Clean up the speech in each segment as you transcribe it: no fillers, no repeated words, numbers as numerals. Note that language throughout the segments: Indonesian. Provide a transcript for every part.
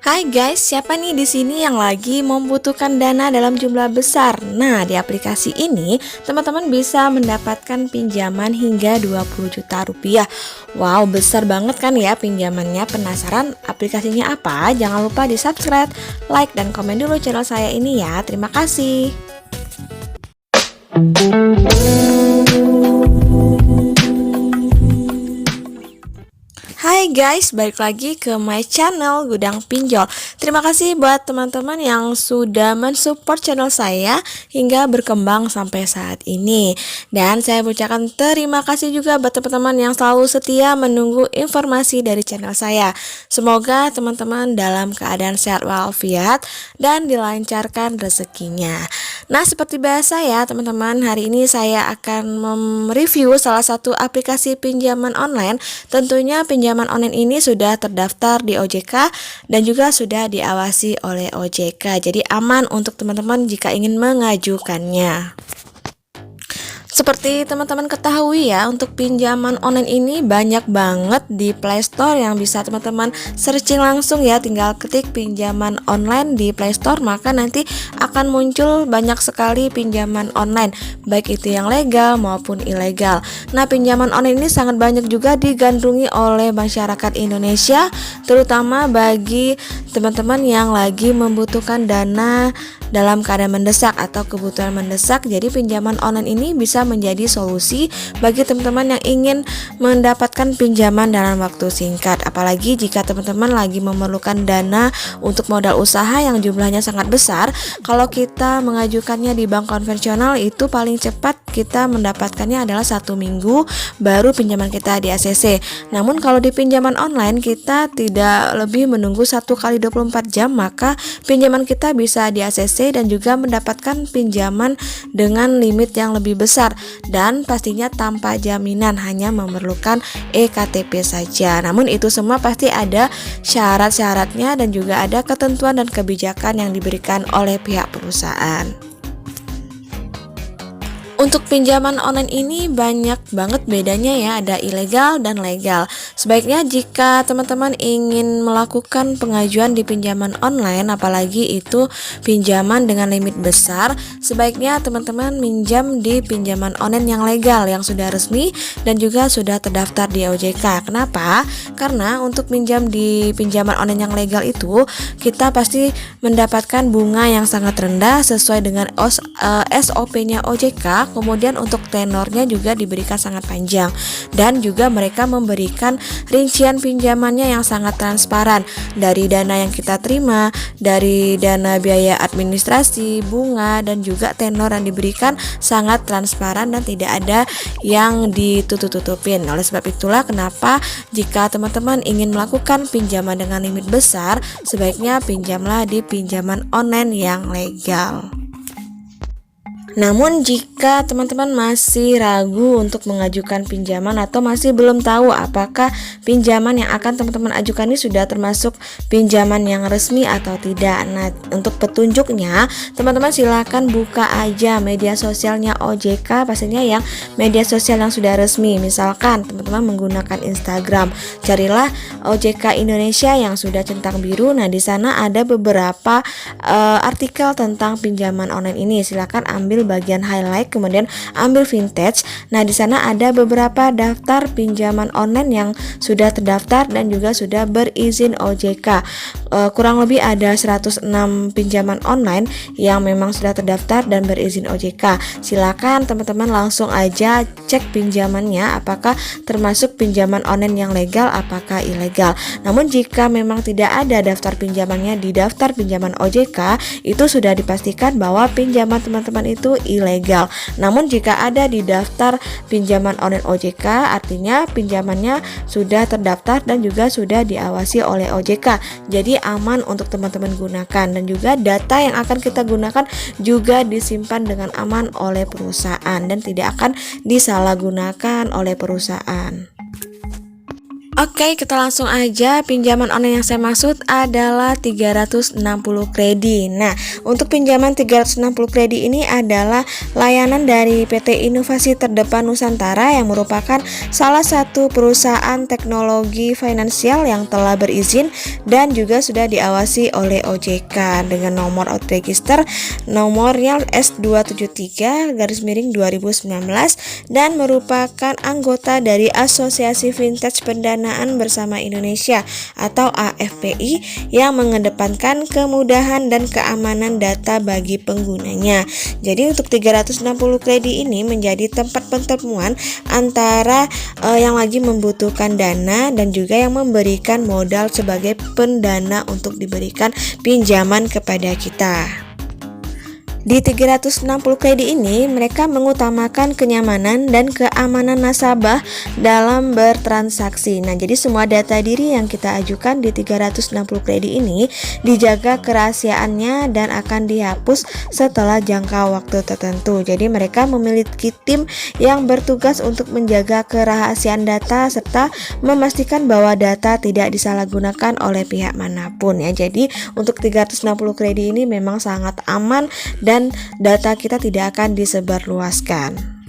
Hai guys, siapa nih di sini yang lagi membutuhkan dana dalam jumlah besar? Nah, di aplikasi ini teman-teman bisa mendapatkan pinjaman hingga 20 juta rupiah. Wow, besar banget kan ya pinjamannya. Penasaran aplikasinya apa? Jangan lupa di-subscribe, like, dan komen dulu channel saya ini ya. Terima kasih. Hai guys, balik lagi ke my channel Gudang Pinjol. Terima kasih buat teman-teman yang sudah mensupport channel saya hingga berkembang sampai saat ini. Dan saya ucapkan terima kasih juga buat teman-teman yang selalu setia menunggu informasi dari channel saya. Semoga teman-teman dalam keadaan sehat walafiat dan dilancarkan rezekinya. Nah, seperti biasa ya teman-teman, hari ini saya akan mereview salah satu aplikasi pinjaman online. Tentunya pinjaman online ini sudah terdaftar di OJK dan juga sudah diawasi oleh OJK. Jadi aman untuk teman-teman jika ingin mengajukannya. Seperti teman-teman ketahui ya, untuk pinjaman online ini banyak banget di Play Store yang bisa teman-teman searching langsung ya. Tinggal ketik pinjaman online di Play Store, maka nanti akan muncul banyak sekali pinjaman online, baik itu yang legal maupun ilegal. Nah, pinjaman online ini sangat banyak juga digandrungi oleh masyarakat Indonesia, terutama bagi teman-teman yang lagi membutuhkan dana dalam keadaan mendesak atau kebutuhan mendesak. Jadi pinjaman online ini bisa menjadi solusi bagi teman-teman yang ingin mendapatkan pinjaman dalam waktu singkat. Apalagi jika teman-teman lagi memerlukan dana untuk modal usaha yang jumlahnya sangat besar. Kalau kita mengajukannya di bank konvensional itu paling cepat kita mendapatkannya adalah 1 minggu baru pinjaman kita di ACC. Namun kalau di pinjaman online kita tidak lebih menunggu 1 kali 24 jam, maka pinjaman kita bisa di ACC dan juga mendapatkan pinjaman dengan limit yang lebih besar dan pastinya tanpa jaminan, hanya memerlukan eKTP saja. Namun itu semua pasti ada syarat-syaratnya dan juga ada ketentuan dan kebijakan yang diberikan oleh pihak perusahaan. Untuk pinjaman online ini banyak banget bedanya ya, ada ilegal dan legal. Sebaiknya jika teman-teman ingin melakukan pengajuan di pinjaman online, apalagi itu pinjaman dengan limit besar, sebaiknya teman-teman minjam di pinjaman online yang legal, yang sudah resmi dan juga sudah terdaftar di OJK. Kenapa? Karena untuk minjam di pinjaman online yang legal itu kita pasti mendapatkan bunga yang sangat rendah sesuai dengan SOP-nya OJK. Kemudian untuk tenornya juga diberikan sangat panjang dan juga mereka memberikan rincian pinjamannya yang sangat transparan, dari dana yang kita terima, dari dana biaya administrasi, bunga, dan juga tenor yang diberikan sangat transparan dan tidak ada yang ditutup-tutupin. Oleh sebab itulah kenapa jika teman-teman ingin melakukan pinjaman dengan limit besar, sebaiknya pinjamlah di pinjaman online yang legal. Namun jika teman-teman masih ragu untuk mengajukan pinjaman atau masih belum tahu apakah pinjaman yang akan teman-teman ajukan ini sudah termasuk pinjaman yang resmi atau tidak. Nah, untuk petunjuknya teman-teman silakan buka aja media sosialnya OJK, pastinya yang media sosial yang sudah resmi. Misalkan teman-teman menggunakan Instagram, carilah OJK Indonesia yang sudah centang biru. Nah, di sana ada beberapa artikel tentang pinjaman online ini. Silakan ambil bagian highlight, kemudian ambil vintage. Nah, di sana ada beberapa daftar pinjaman online yang sudah terdaftar dan juga sudah berizin OJK. Kurang lebih ada 106 pinjaman online yang memang sudah terdaftar dan berizin OJK. Silakan teman-teman langsung aja cek pinjamannya apakah termasuk pinjaman online yang legal apakah ilegal. Namun jika memang tidak ada daftar pinjamannya di daftar pinjaman OJK, itu sudah dipastikan bahwa pinjaman teman-teman itu ilegal. Namun jika ada di daftar pinjaman online OJK, artinya pinjamannya sudah terdaftar dan juga sudah diawasi oleh OJK. Jadi aman untuk teman-teman gunakan, dan juga data yang akan kita gunakan juga disimpan dengan aman oleh perusahaan dan tidak akan disalahgunakan oleh perusahaan. Oke, kita langsung aja. Pinjaman online yang saya maksud adalah 360 kredi. Nah, untuk pinjaman 360 kredi ini adalah layanan dari PT Inovasi Terdepan Nusantara yang merupakan salah satu perusahaan teknologi finansial yang telah berizin dan juga sudah diawasi oleh OJK dengan nomor out register nomornya S273/2019 dan merupakan anggota dari Asosiasi Vintage Pendanaan Bersama Indonesia atau AFPI yang mengedepankan kemudahan dan keamanan data bagi penggunanya. Jadi untuk 360 kredi ini menjadi tempat pertemuan antara yang lagi membutuhkan dana dan juga yang memberikan modal sebagai pendana untuk diberikan pinjaman kepada kita. Di 360 kredi ini, mereka mengutamakan kenyamanan dan keamanan nasabah dalam bertransaksi. Nah, jadi semua data diri yang kita ajukan di 360 kredi ini dijaga kerahasiaannya dan akan dihapus setelah jangka waktu tertentu. Jadi mereka memiliki tim yang bertugas untuk menjaga kerahasiaan data serta memastikan bahwa data tidak disalahgunakan oleh pihak manapun ya. Jadi untuk 360 kredi ini memang sangat aman dan data kita tidak akan disebarluaskan.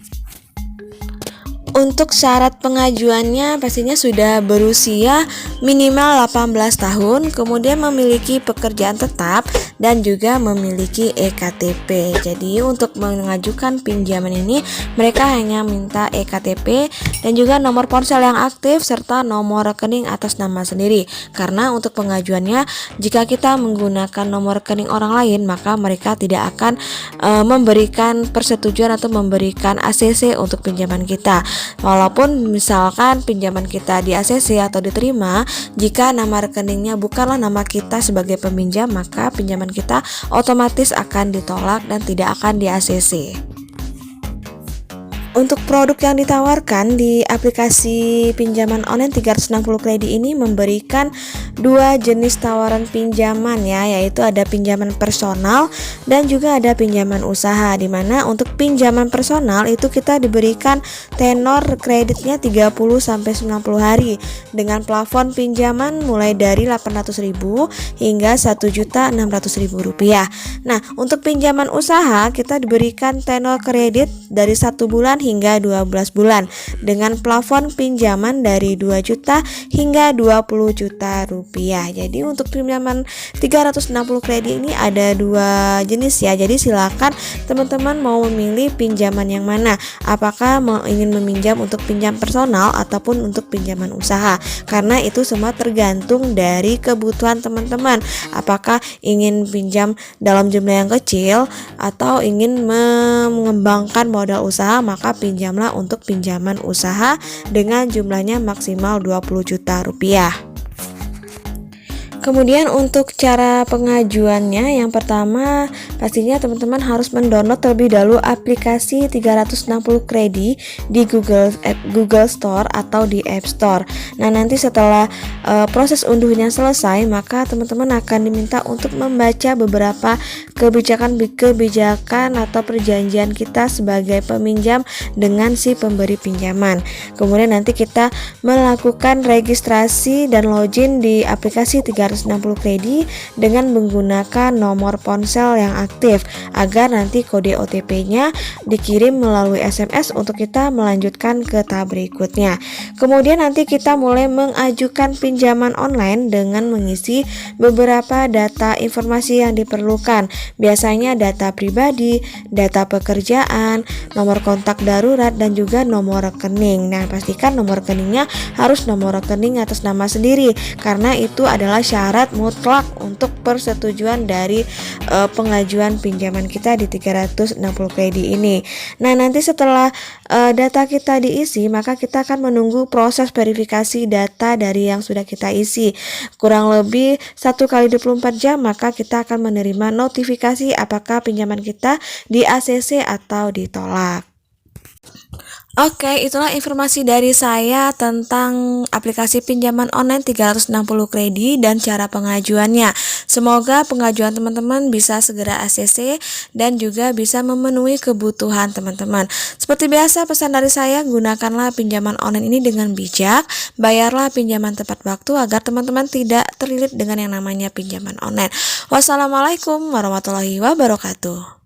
Untuk syarat pengajuannya pastinya sudah berusia minimal 18 tahun, kemudian memiliki pekerjaan tetap dan juga memiliki EKTP. Jadi untuk mengajukan pinjaman ini mereka hanya minta EKTP dan juga nomor ponsel yang aktif serta nomor rekening atas nama sendiri. Karena untuk pengajuannya jika kita menggunakan nomor rekening orang lain maka mereka tidak akan memberikan persetujuan atau memberikan ACC untuk pinjaman kita. Walaupun misalkan pinjaman kita di ACC atau diterima, jika nama rekeningnya bukanlah nama kita sebagai peminjam, maka pinjaman kita otomatis akan ditolak dan tidak akan di ACC. Untuk produk yang ditawarkan di aplikasi pinjaman online 360 kredi ini memberikan dua jenis tawaran pinjaman ya, yaitu ada pinjaman personal dan juga ada pinjaman usaha, di mana untuk pinjaman personal itu kita diberikan tenor kreditnya 30 sampai 90 hari dengan plafon pinjaman mulai dari 800.000 hingga 1.600.000 rupiah. Nah, untuk pinjaman usaha kita diberikan tenor kredit dari 1 bulan hingga 12 bulan dengan plafon pinjaman dari 2 juta hingga 20 juta rupiah. Jadi untuk pinjaman 360 kredi ini ada dua jenis ya. Jadi silakan teman-teman mau memilih pinjaman yang mana. Apakah ingin meminjam untuk pinjam personal ataupun untuk pinjaman usaha. Karena itu semua tergantung dari kebutuhan teman-teman. Apakah ingin pinjam dalam jumlah yang kecil atau ingin mengembangkan modal usaha, maka pinjamlah untuk pinjaman usaha dengan jumlahnya maksimal 20 juta rupiah. Kemudian untuk cara pengajuannya, yang pertama pastinya teman-teman harus mendownload terlebih dahulu aplikasi 360 kredi di Google Store atau di App Store. Nah, nanti setelah proses unduhnya selesai, maka teman-teman akan diminta untuk membaca beberapa kebijakan atau perjanjian kita sebagai peminjam dengan si pemberi pinjaman. Kemudian nanti kita melakukan registrasi dan login di aplikasi 360 kredi dengan menggunakan nomor ponsel yang aktif agar nanti kode OTP-nya dikirim melalui SMS untuk kita melanjutkan ke tahap berikutnya. Kemudian nanti kita mulai mengajukan pinjaman online dengan mengisi beberapa data informasi yang diperlukan. Biasanya data pribadi, data pekerjaan, nomor kontak darurat dan juga nomor rekening. Nah, pastikan nomor rekeningnya harus nomor rekening atas nama sendiri karena itu adalah syarat mutlak untuk persetujuan dari pengajuan pinjaman kita di 360 kredi ini. Nah, nanti setelah data kita diisi, maka kita akan menunggu proses verifikasi data dari yang sudah kita isi. Kurang lebih 1 kali 24 jam, maka kita akan menerima notifikasi apakah pinjaman kita di ACC atau ditolak. Oke, itulah informasi dari saya tentang aplikasi pinjaman online 360 kredit dan cara pengajuannya. Semoga pengajuan teman-teman bisa segera ACC dan juga bisa memenuhi kebutuhan teman-teman. Seperti biasa, pesan dari saya, gunakanlah pinjaman online ini dengan bijak, bayarlah pinjaman tepat waktu agar teman-teman tidak terlilit dengan yang namanya pinjaman online. Wassalamualaikum warahmatullahi wabarakatuh.